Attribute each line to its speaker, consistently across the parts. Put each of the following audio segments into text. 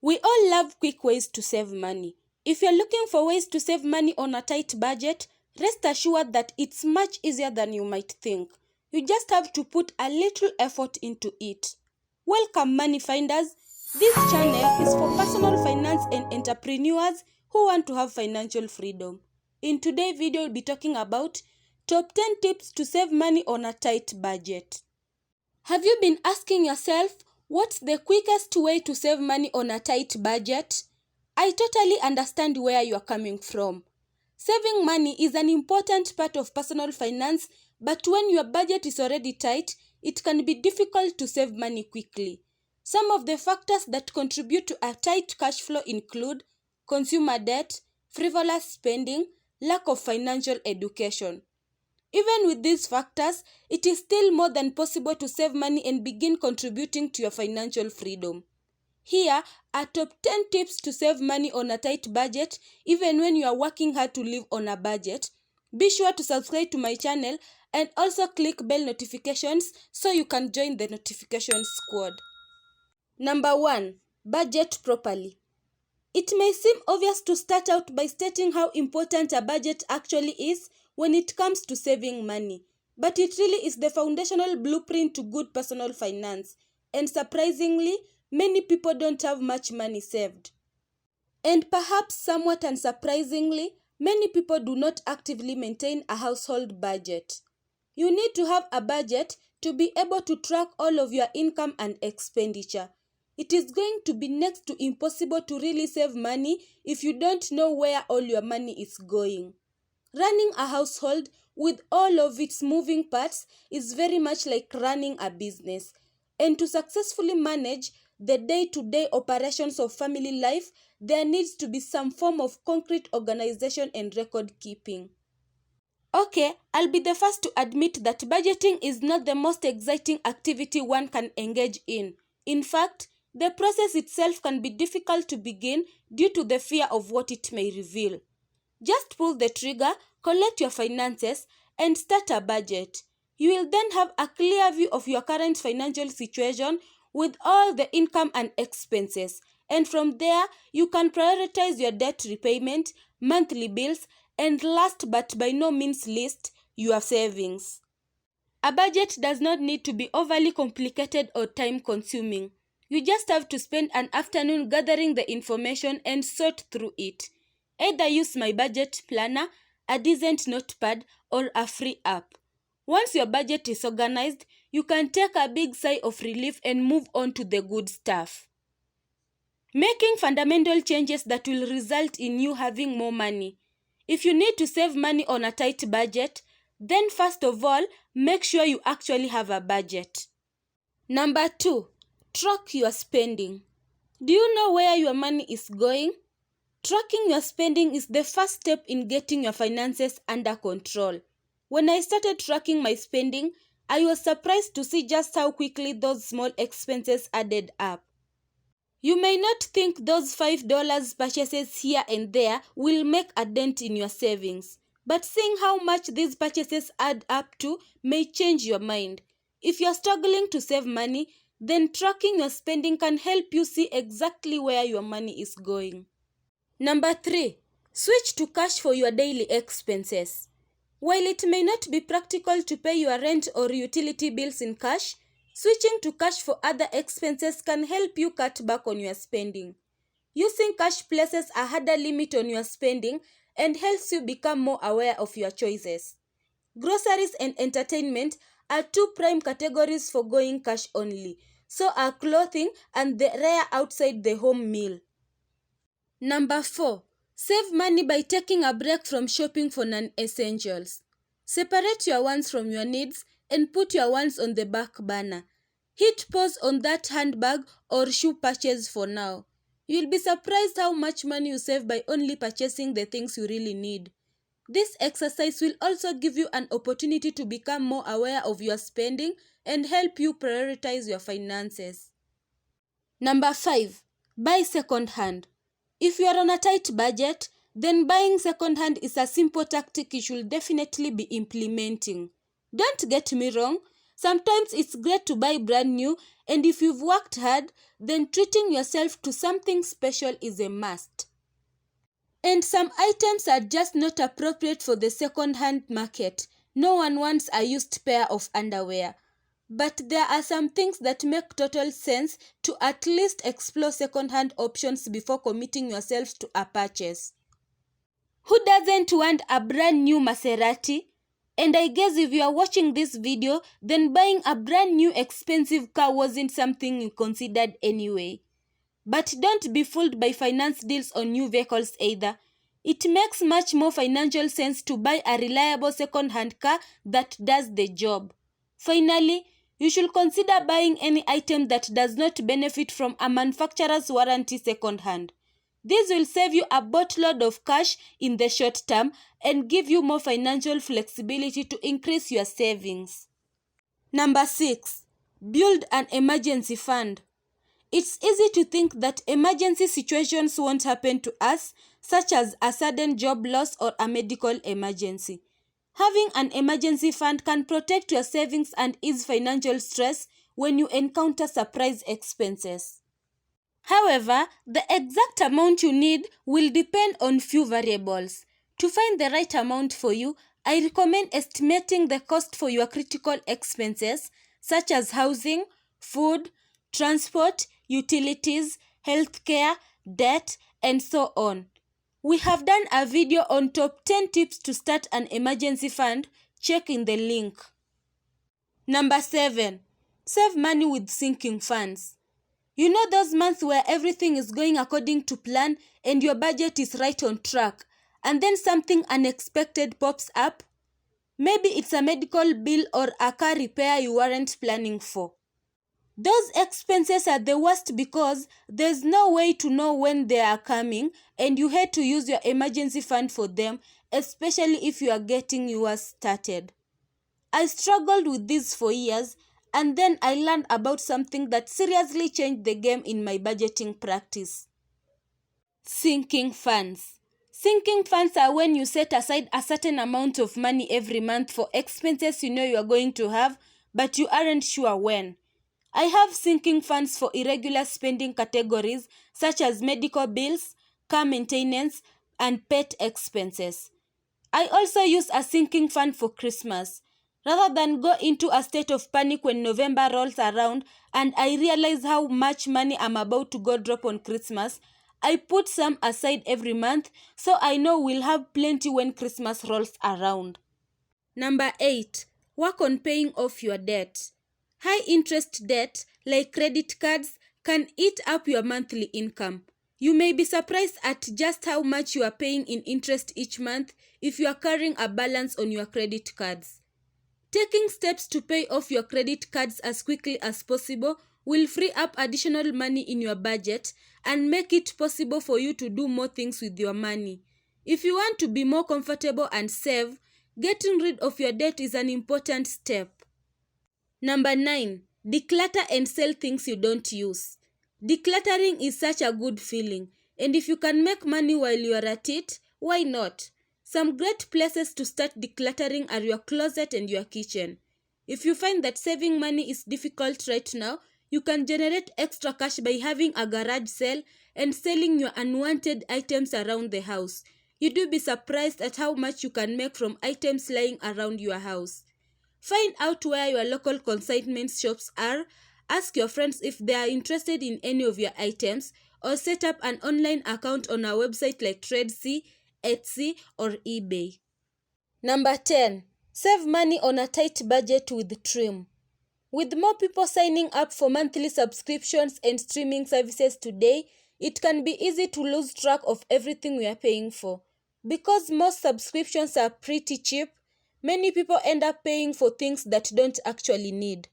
Speaker 1: We all love quick ways to save money. If you're looking for ways to save money on a tight budget, rest assured that it's much easier than you might think. You just have to put a little effort into it. Welcome, money finders. This channel is for personal finance and entrepreneurs who want to have financial freedom. In today's video, we'll be talking about top 10 tips to save money on a tight budget. Have you been asking yourself, what's the quickest way to save money on a tight budget? I totally understand where you are coming from. Saving money is an important part of personal finance, but when your budget is already tight, it can be difficult to save money quickly. Some of the factors that contribute to a tight cash flow include consumer debt, frivolous spending, lack of financial education. Even with these factors, it is still more than possible to save money and begin contributing to your financial freedom. Here are top 10 tips to save money on a tight budget even when you are working hard to live on a budget. Be sure to subscribe to my channel and also click bell notifications so you can join the notification squad. Number 1. Budget properly. It may seem obvious to start out by stating how important a budget actually is when it comes to saving money, but it really is the foundational blueprint to good personal finance, and surprisingly, many people don't have much money saved. And perhaps somewhat unsurprisingly, many people do not actively maintain a household budget. You need to have a budget to be able to track all of your income and expenditure. It is going to be next to impossible to really save money if you don't know where all your money is going. Running a household with all of its moving parts is very much like running a business. And to successfully manage the day-to-day operations of family life, there needs to be some form of concrete organization and record keeping. Okay, I'll be the first to admit that budgeting is not the most exciting activity one can engage in. In fact, the process itself can be difficult to begin due to the fear of what it may reveal. Just pull the trigger, collect your finances, and start a budget. You will then have a clear view of your current financial situation with all the income and expenses. And from there, you can prioritize your debt repayment, monthly bills, and last but by no means least, your savings. A budget does not need to be overly complicated or time-consuming. You just have to spend an afternoon gathering the information and sort through it. Either use my budget planner, a decent notepad, or a free app. Once your budget is organized, you can take a big sigh of relief and move on to the good stuff. Making fundamental changes that will result in you having more money. If you need to save money on a tight budget, then first of all, make sure you actually have a budget. Number 2. Track your spending. Do you know where your money is going? Tracking your spending is the first step in getting your finances under control. When I started tracking my spending, I was surprised to see just how quickly those small expenses added up. You may not think those $5 purchases here and there will make a dent in your savings, but seeing how much these purchases add up to may change your mind. If you're struggling to save money, then tracking your spending can help you see exactly where your money is going. Number 3. Switch to cash for your daily expenses. While it may not be practical to pay your rent or utility bills in cash, switching to cash for other expenses can help you cut back on your spending. Using cash places a harder limit on your spending and helps you become more aware of your choices. Groceries and entertainment are two prime categories for going cash only. So are clothing and the rare outside the home meal. Number 4. Save money by taking a break from shopping for non-essentials. Separate your wants from your needs and put your wants on the back burner. Hit pause on that handbag or shoe purchase for now. You'll be surprised how much money you save by only purchasing the things you really need. This exercise will also give you an opportunity to become more aware of your spending and help you prioritize your finances. Number 5. Buy second-hand. If you are on a tight budget, then buying second-hand is a simple tactic you should definitely be implementing. Don't get me wrong, sometimes it's great to buy brand new And if you've worked hard, then treating yourself to something special is a must. And some items are just not appropriate for the second-hand market. No one wants a used pair of underwear. But there are some things that make total sense to at least explore second-hand options before committing yourself to a purchase. Who doesn't want a brand new Maserati? And I guess if you are watching this video, then buying a brand new expensive car wasn't something you considered anyway. But don't be fooled by finance deals on new vehicles either. It makes much more financial sense to buy a reliable second-hand car that does the job. Finally, you should consider buying any item that does not benefit from a manufacturer's warranty second-hand. This will save you a boatload of cash in the short term and give you more financial flexibility to increase your savings. Number 6. Build an emergency fund. It's easy to think that emergency situations won't happen to us, such as a sudden job loss or a medical emergency. Having an emergency fund can protect your savings and ease financial stress when you encounter surprise expenses. However, the exact amount you need will depend on few variables. To find the right amount for you, I recommend estimating the cost for your critical expenses, such as housing, food, transport, utilities, healthcare, debt, and so on. We have done a video on top 10 tips to start an emergency fund. Check in the link. Number 7. Save money with sinking funds. You know those months where everything is going according to plan and your budget is right on track, and then something unexpected pops up? Maybe it's a medical bill or a car repair you weren't planning for. Those expenses are the worst because there's no way to know when they are coming and you had to use your emergency fund for them, especially if you are getting yours started. I struggled with this for years, and then I learned about something that seriously changed the game in my budgeting practice. Sinking funds. Sinking funds are when you set aside a certain amount of money every month for expenses you know you are going to have, but you aren't sure when. I have sinking funds for irregular spending categories such as medical bills, car maintenance, and pet expenses. I also use a sinking fund for Christmas. Rather than go into a state of panic when November rolls around and I realize how much money I'm about to go drop on Christmas, I put some aside every month so I know we'll have plenty when Christmas rolls around. Number 8. Work on paying off your debt. High interest debt, like credit cards, can eat up your monthly income. You may be surprised at just how much you are paying in interest each month if you are carrying a balance on your credit cards. Taking steps to pay off your credit cards as quickly as possible will free up additional money in your budget and make it possible for you to do more things with your money. If you want to be more comfortable and save, getting rid of your debt is an important step. Number 9. Declutter and sell things you don't use. Decluttering is such a good feeling, and if you can make money while you are at it, why not? Some great places to start decluttering are your closet and your kitchen. If you find that saving money is difficult right now, you can generate extra cash by having a garage sale and selling your unwanted items around the house. You do be surprised at how much you can make from items lying around your house. Find out where your local consignment shops are, ask your friends if they are interested in any of your items, or set up an online account on a website like Tradesy, Etsy, or eBay. Number 10. Save money on a tight budget with Trim. With more people signing up for monthly subscriptions and streaming services today, it can be easy to lose track of everything we are paying for. Because most subscriptions are pretty cheap, many people end up paying for things that don't actually need.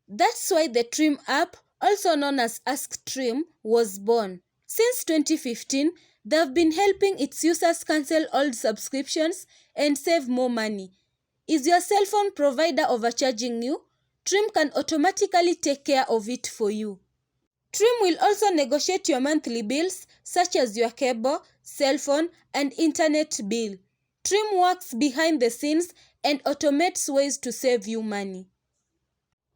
Speaker 1: That's why the Trim app, also known as Ask Trim, was born. Since 2015, they've been helping its users cancel old subscriptions and save more money. Is your cell phone provider overcharging you? Trim can automatically take care of it for you. Trim will also negotiate your monthly bills, such as your cable, cell phone, and internet bill. Trim works behind the scenes and automates ways to save you money.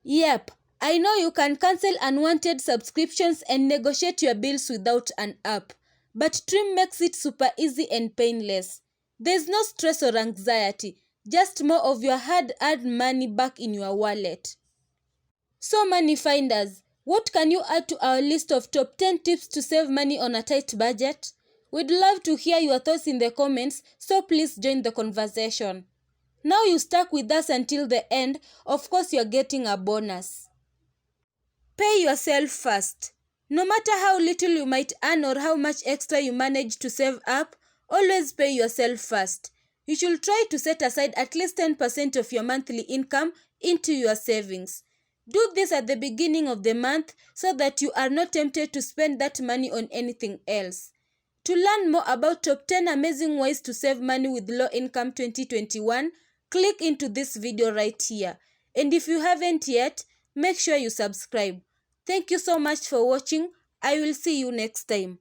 Speaker 1: Yep, I know you can cancel unwanted subscriptions and negotiate your bills without an app, but Trim makes it super easy and painless. There's no stress or anxiety, just more of your hard-earned money back in your wallet. So money finders, what can you add to our list of top 10 tips to save money on a tight budget? We'd love to hear your thoughts in the comments, so please join the conversation. Now you stuck with us until the end, of course you're getting a bonus. Pay yourself first. No matter how little you might earn or how much extra you manage to save up, always pay yourself first. You should try to set aside at least 10% of your monthly income into your savings. Do this at the beginning of the month so that you are not tempted to spend that money on anything else. To learn more about top 10 amazing ways to save money with low income 2021, click into this video right here. And if you haven't yet, make sure you subscribe. Thank you so much for watching. I will see you next time.